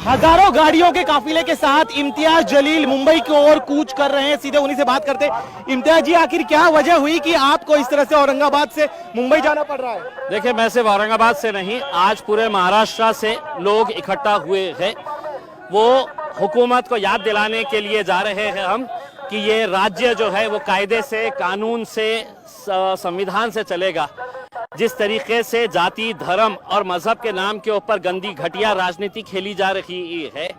हजारों गाड़ियों के काफिले के साथ इम्तियाज जलील मुंबई की ओर कूच कर रहे हैं। सीधे उन्हीं से बात करते हैं। इम्तियाज जी, आखिर क्या वजह हुई कि आपको इस तरह से औरंगाबाद से मुंबई जाना पड़ रहा है? देखिए, मैं सिर्फ औरंगाबाद से नहीं, आज पूरे महाराष्ट्र से लोग इकट्ठा हुए हैं। वो हुकूमत को याद दिलाने के लिए जा रहे हैं हम कि ये राज्य जो है वो कायदे से, कानून से, संविधान से चलेगा। जिस तरीके से जाति, धर्म और मजहब के नाम के ऊपर गंदी घटिया राजनीति खेली जा रही है,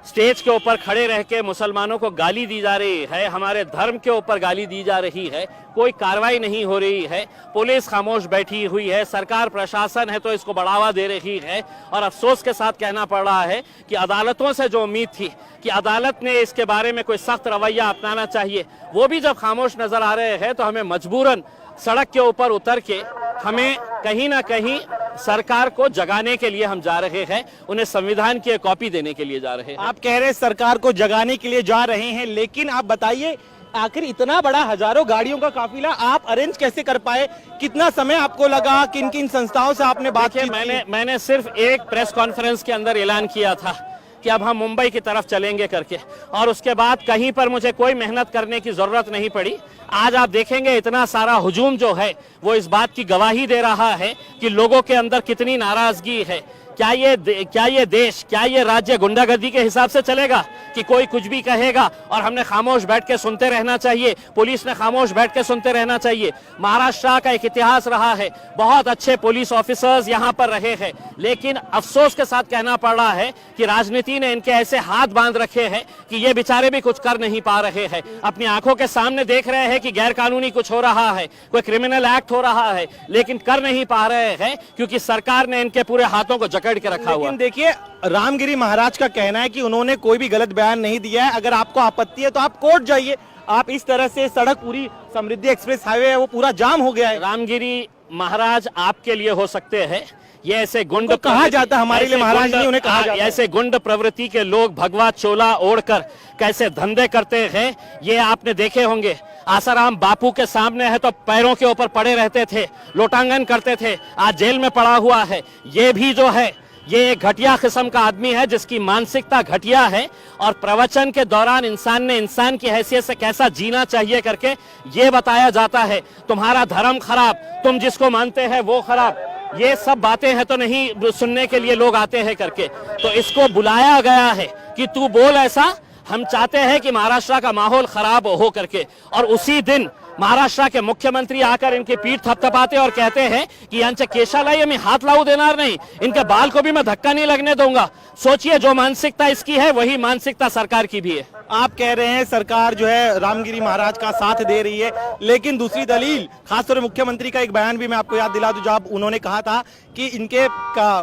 स्टेज के ऊपर खड़े रह के मुसलमानों को गाली दी जा रही है, हमारे धर्म के ऊपर गाली दी जा रही है, कोई कार्रवाई नहीं हो रही है, पुलिस खामोश बैठी हुई है, सरकार प्रशासन है तो इसको बढ़ावा दे रही है। और अफसोस के साथ कहना पड़ रहा है कि अदालतों से जो उम्मीद थी कि अदालत ने इसके बारे में कोई सख्त रवैया अपनाना चाहिए, वो भी जब खामोश नजर आ रहे हैं तो हमें मजबूरन सड़क के ऊपर उतर के हमें कहीं ना कहीं सरकार को जगाने के लिए हम जा रहे हैं, उन्हें संविधान की एक कॉपी देने के लिए जा रहे हैं। आप कह रहे हैं सरकार को जगाने के लिए जा रहे हैं, लेकिन आप बताइए आखिर इतना बड़ा हजारों गाड़ियों का काफिला आप अरेंज कैसे कर पाए? कितना समय आपको लगा? किन किन संस्थाओं से आपने बात की? मैंने सिर्फ एक प्रेस कॉन्फ्रेंस के अंदर ऐलान किया था कि अब हम मुंबई की तरफ चलेंगे करके, और उसके बाद कहीं पर मुझे कोई मेहनत करने की जरूरत नहीं पड़ी। आज आप देखेंगे इतना सारा हुजूम जो है वो इस बात की गवाही दे रहा है कि लोगों के अंदर कितनी नाराजगी है। क्या ये देश, क्या ये राज्य गुंडागर्दी के हिसाब से चलेगा कि कोई कुछ भी कहेगा और हमने खामोश बैठ के सुनते रहना चाहिए? पुलिस ने खामोश बैठ के सुनते रहना चाहिए? महाराष्ट्र का एक इतिहास रहा है, बहुत अच्छे पुलिस ऑफिसर्स यहाँ पर रहे हैं, लेकिन अफसोस के साथ कहना पड़ रहा है कि राजनीति ने इनके ऐसे हाथ बांध रखे हैं कि ये बेचारे भी कुछ कर नहीं पा रहे हैं। अपनी आंखों के सामने देख रहे हैं कि गैर कानूनी कुछ हो रहा है, कोई क्रिमिनल एक्ट हो रहा है, लेकिन कर नहीं पा रहे हैं क्योंकि सरकार ने इनके पूरे हाथों को जकड़ के रखा हुआ। लेकिन देखिए, रामगिरी महाराज का कहना है कि उन्होंने कोई भी गलत बयान नहीं दिया है, अगर आपको आपत्ति है तो आप कोर्ट जाइए। आप इस तरह से सड़क पूरी समृद्धि एक्सप्रेस हाईवे है वो पूरा जाम हो गया है। रामगिरी महाराज आपके लिए हो सकते हैं, ये ऐसे गुंड कहा जाता है, हमारे लिए महाराज नहीं, उन्हें कहा जाता है। ऐसे गुंड प्रवृत्ति के लोग भगवा चोला ओढ़कर कैसे धंधे करते हैं ये आपने देखे होंगे। आसाराम बापू के सामने है तो पैरों के ऊपर पड़े रहते थे, लोटांगन करते थे, आज जेल में पड़ा हुआ है। ये भी जो है ये एक घटिया किस्म का आदमी है जिसकी मानसिकता घटिया है, और प्रवचन के दौरान इंसान ने इंसान की हैसियत से कैसा जीना चाहिए करके ये बताया जाता है। तुम्हारा धर्म खराब, तुम जिसको मानते हैं वो खराब, ये सब बातें हैं तो नहीं सुनने के लिए लोग आते हैं करके। तो इसको बुलाया गया है कि तू बोल ऐसा, हम चाहते हैं कि महाराष्ट्र का माहौल खराब हो करके। और उसी दिन महाराष्ट्र के मुख्यमंत्री आकर इनकी पीठ थपथपाते और कहते हैं कि यांच्या केशाला मैं हाथ लावू देणार नहीं, इनके बाल को भी मैं धक्का नहीं लगने दूंगा। सोचिए, जो मानसिकता इसकी है वही मानसिकता सरकार की भी है। आप कह रहे हैं सरकार जो है रामगिरी महाराज का साथ दे रही है, लेकिन दूसरी दलील, खासतौर मुख्यमंत्री का एक बयान भी मैं आपको याद दिला दूं, जब उन्होंने कहा था कि इनके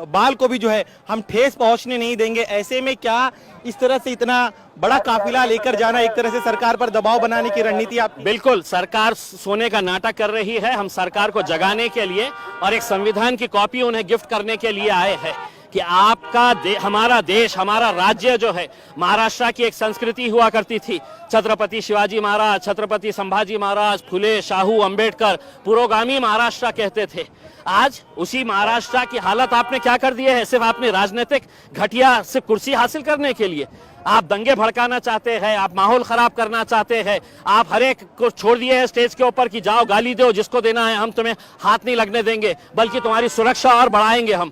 बाल को भी जो है हम ठेस पहुंचने नहीं देंगे। ऐसे में क्या इस तरह से इतना बड़ा काफिला लेकर जाना एक तरह से सरकार पर दबाव बनाने की रणनीति आप? बिल्कुल, सरकार सोने का नाटक कर रही है। हम सरकार को जगाने के लिए और एक संविधान की कॉपी उन्हें गिफ्ट करने के लिए आए हैं कि आपका हमारा देश, हमारा राज्य जो है, महाराष्ट्र की एक संस्कृति हुआ करती थी। छत्रपति शिवाजी महाराज, छत्रपति संभाजी महाराज, फुले, शाहू, अंबेडकर पुरोगामी महाराष्ट्र कहते थे। आज उसी महाराष्ट्र की हालत आपने क्या कर दी है? सिर्फ आपने राजनीतिक घटिया सिर्फ कुर्सी हासिल करने के लिए आप दंगे भड़काना चाहते हैं, आप माहौल खराब करना चाहते हैं, आप हर एक को छोड़ दिए हैं स्टेज के ऊपर कि जाओ गाली दो जिसको देना है, हम तुम्हें हाथ नहीं लगने देंगे, बल्कि तुम्हारी सुरक्षा और बढ़ाएंगे हम।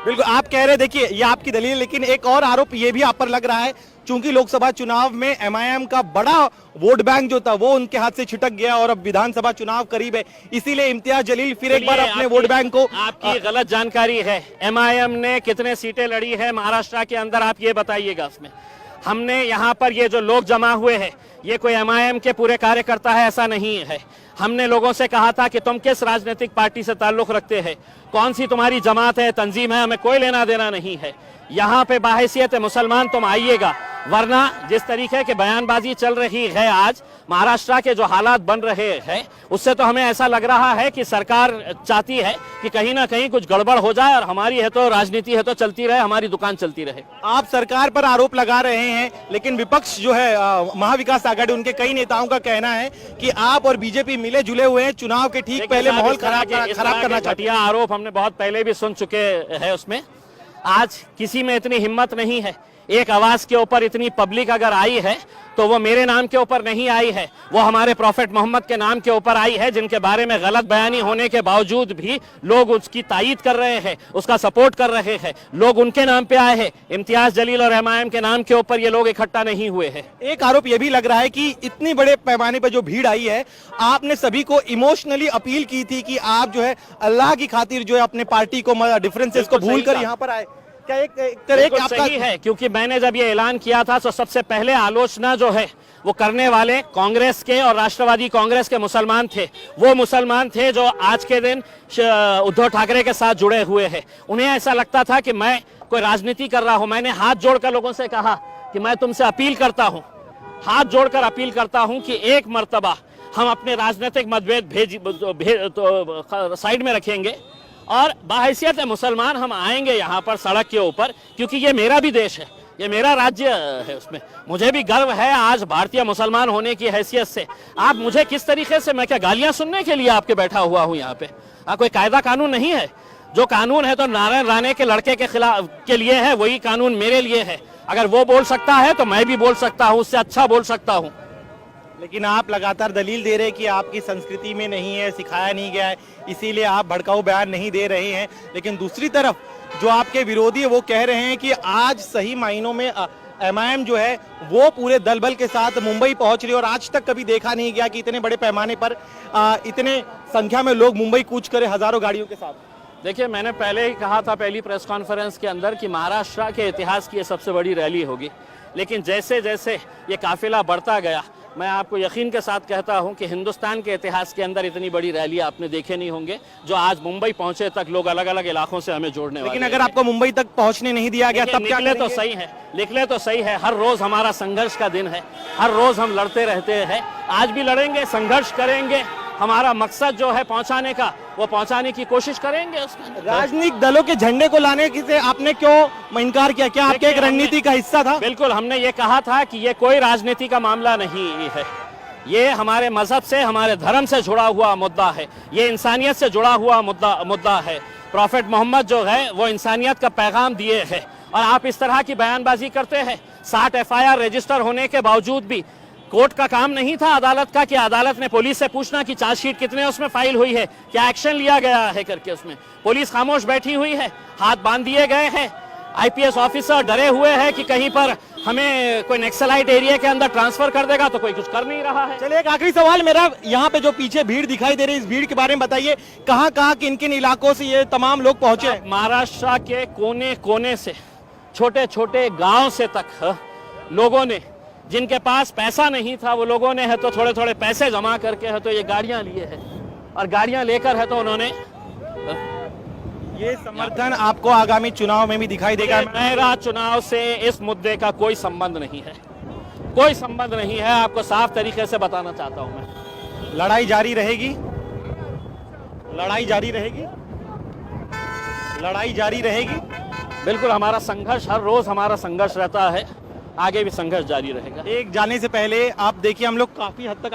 बिल्कुल, आप कह रहे, देखिए ये आपकी दलील, लेकिन एक और आरोप ये भी आप पर लग रहा है, चूंकि लोकसभा चुनाव में MIM का बड़ा वोट बैंक जो था वो उनके हाथ से छिटक गया और अब विधानसभा चुनाव करीब है, इसीलिए इम्तियाज जलील फिर एक बार अपने वोट बैंक को। आपकी गलत जानकारी है। MIM ने कितने सीटें लड़ी है महाराष्ट्र के अंदर, आप ये बताइएगा। उसमें हमने यहाँ पर ये जो लोग जमा हुए हैं ये कोई MIM के पूरे कार्यकर्ता है ऐसा नहीं है। हमने लोगों से कहा था कि तुम किस राजनीतिक पार्टी से ताल्लुक रखते हैं, कौन सी तुम्हारी जमात है, तंजीम है, हमें कोई लेना देना नहीं है। यहाँ पे बाहैसियत मुसलमान तुम आइएगा, वरना जिस तरीके की बयानबाजी चल रही है आज, महाराष्ट्र के जो हालात बन रहे हैं, उससे तो हमें ऐसा लग रहा है कि सरकार चाहती है कि कहीं ना कहीं कुछ गड़बड़ हो जाए और हमारी है तो राजनीति है तो चलती रहे, हमारी दुकान चलती रहे। आप सरकार पर आरोप लगा रहे हैं, लेकिन विपक्ष जो है महाविकास आघाड़ी, उनके कई नेताओं का कहना है कि आप और बीजेपी मिले जुले हुए हैं, चुनाव के ठीक पहले माहौल खराब करना चाहते हैं। आरोप हमने बहुत पहले भी सुन चुके हैं। उसमें आज किसी में इतनी हिम्मत नहीं है एक आवाज के ऊपर इतनी पब्लिक अगर आई है तो वो मेरे नाम के ऊपर नहीं आई है, वो हमारे प्रॉफेट मोहम्मद के नाम के ऊपर आई है, जिनके बारे में गलत बयानी होने के बावजूद भी लोग उसकी तायीद कर रहे हैं, उसका सपोर्ट कर रहे हैं। लोग उनके नाम पे आए हैं, इम्तियाज जलील और एमआईएम के नाम के ऊपर ये लोग इकट्ठा नहीं हुए हैं। एक आरोप ये भी लग रहा है कि इतनी बड़े पैमाने पर जो भीड़ आई है, आपने सभी को इमोशनली अपील की थी कि आप जो है अल्लाह की खातिर जो है अपने पार्टी को डिफरेंसेस को बिल्कुल भूल कर सही यहाँ पर आए। क्या एक बिल्कुल आपका सही है, क्योंकि मैंने जब ये ऐलान किया था तो सबसे पहले आलोचना जो है वो करने वाले कांग्रेस के और राष्ट्रवादी कांग्रेस के मुसलमान थे। वो मुसलमान थे जो आज के दिन उद्धव ठाकरे के साथ जुड़े हुए हैं। उन्हें ऐसा लगता था कि मैं कोई राजनीति कर रहा हूं। मैंने हाथ जोड़कर लोगों से कहा कि मैं तुमसे अपील करता हूं, हाथ जोड़कर अपील करता हूं कि एक मर्तबा हम अपने राजनीतिक मतभेद साइड में रखेंगे और बाहैसियत मुसलमान हम आएंगे यहाँ पर सड़क के ऊपर, क्योंकि ये मेरा भी देश है, ये मेरा राज्य है, उसमें मुझे भी गर्व है आज भारतीय मुसलमान होने की हैसियत से। आप मुझे किस तरीके से, मैं क्या गालियां सुनने के लिए आपके बैठा हुआ हूं यहाँ पे? कोई कायदा कानून नहीं है। जो कानून है तो नारायण राणे के लड़के के खिलाफ के लिए है, वही कानून मेरे लिए है। अगर वो बोल सकता है तो मैं भी बोल सकता हूँ, उससे अच्छा बोल सकता हूँ। लेकिन आप लगातार दलील दे रहे हैं कि आपकी संस्कृति में नहीं है, सिखाया नहीं गया है, इसीलिए आप भड़काऊ बयान नहीं दे रहे हैं। लेकिन दूसरी तरफ जो आपके विरोधी है वो कह रहे हैं कि आज सही मायनों में एमआईएम जो है वो पूरे दलबल के साथ मुंबई पहुंच रही है और आज तक कभी देखा नहीं गया कि इतने बड़े पैमाने पर इतने संख्या में लोग मुंबई कूच करे हजारों गाड़ियों के साथ। देखिए, मैंने पहले ही कहा था पहली प्रेस कॉन्फ्रेंस के अंदर कि महाराष्ट्र के इतिहास की ये सबसे बड़ी रैली होगी। लेकिन जैसे जैसे ये काफिला बढ़ता गया, मैं आपको यकीन के साथ कहता हूं कि हिंदुस्तान के इतिहास के अंदर इतनी बड़ी रैली आपने देखे नहीं होंगे जो आज मुंबई पहुंचे तक लोग अलग अलग इलाकों से हमें जोड़ने वाले। लेकिन अगर आपको मुंबई तक पहुंचने नहीं दिया गया तब क्या निकले तो सही है, निकले तो सही है। हर रोज हमारा संघर्ष का दिन है, हर रोज हम लड़ते रहते हैं, आज भी लड़ेंगे, संघर्ष करेंगे। हमारा मकसद जो है पहुंचाने का, वो पहुंचाने की कोशिश करेंगे। उसमें राजनीतिक दलों के झंडे को लाने से आपने क्यों इनकार किया? क्या आपके एक रणनीति का हिस्सा था? बिल्कुल, हमने ये कहा था कि ये कोई राजनीति का मामला नहीं है, ये हमारे मजहब से, हमारे धर्म से जुड़ा हुआ मुद्दा है, ये इंसानियत से जुड़ा हुआ मुद्दा है। प्रॉफेट मोहम्मद जो है वो इंसानियत का पैगाम दिए हैं और आप इस तरह की बयानबाजी करते हैं। 60 एफआईआर रजिस्टर होने के बावजूद भी कोर्ट का काम नहीं था अदालत का कि अदालत ने पुलिस से पूछना कि चार्जशीट कितने उसमें फाइल हुई है, क्या एक्शन लिया गया है करके। उसमें पुलिस खामोश बैठी हुई है, हाथ बांध दिए गए हैं। आईपीएस ऑफिसर डरे हुए हैं कि कहीं पर हमें कोई नक्सलाइट एरिया के अंदर ट्रांसफर कर देगा, तो कोई कुछ कर नहीं रहा है। चलिए, एक आखिरी सवाल मेरा, यहाँ पे जो पीछे भीड़ दिखाई दे रही है, इस भीड़ के बारे में बताइए। कहाँ कहाँ किन किन इलाकों से ये तमाम लोग पहुंचे? महाराष्ट्र के कोने कोने से, छोटे छोटे गांव से तक लोगों ने, जिनके पास पैसा नहीं था वो लोगों ने है तो थोड़े थोड़े पैसे जमा करके है तो ये गाड़ियां लिए हैं और गाड़ियां लेकर है तो उन्होंने ये समर्थन आपको आगामी चुनाव में भी दिखाई देगा? मेरा चुनाव से इस मुद्दे का कोई संबंध नहीं है, कोई संबंध नहीं है। आपको साफ तरीके से बताना चाहता हूं मैं। लड़ाई जारी रहेगी, लड़ाई जारी रहेगी, लड़ाई जारी रहेगी। बिल्कुल, हमारा संघर्ष, हर रोज हमारा संघर्ष रहता है, आगे भी संघर्ष जारी रहेगा। एक जाने से पहले आप देखिए, हम लोग काफी हद तक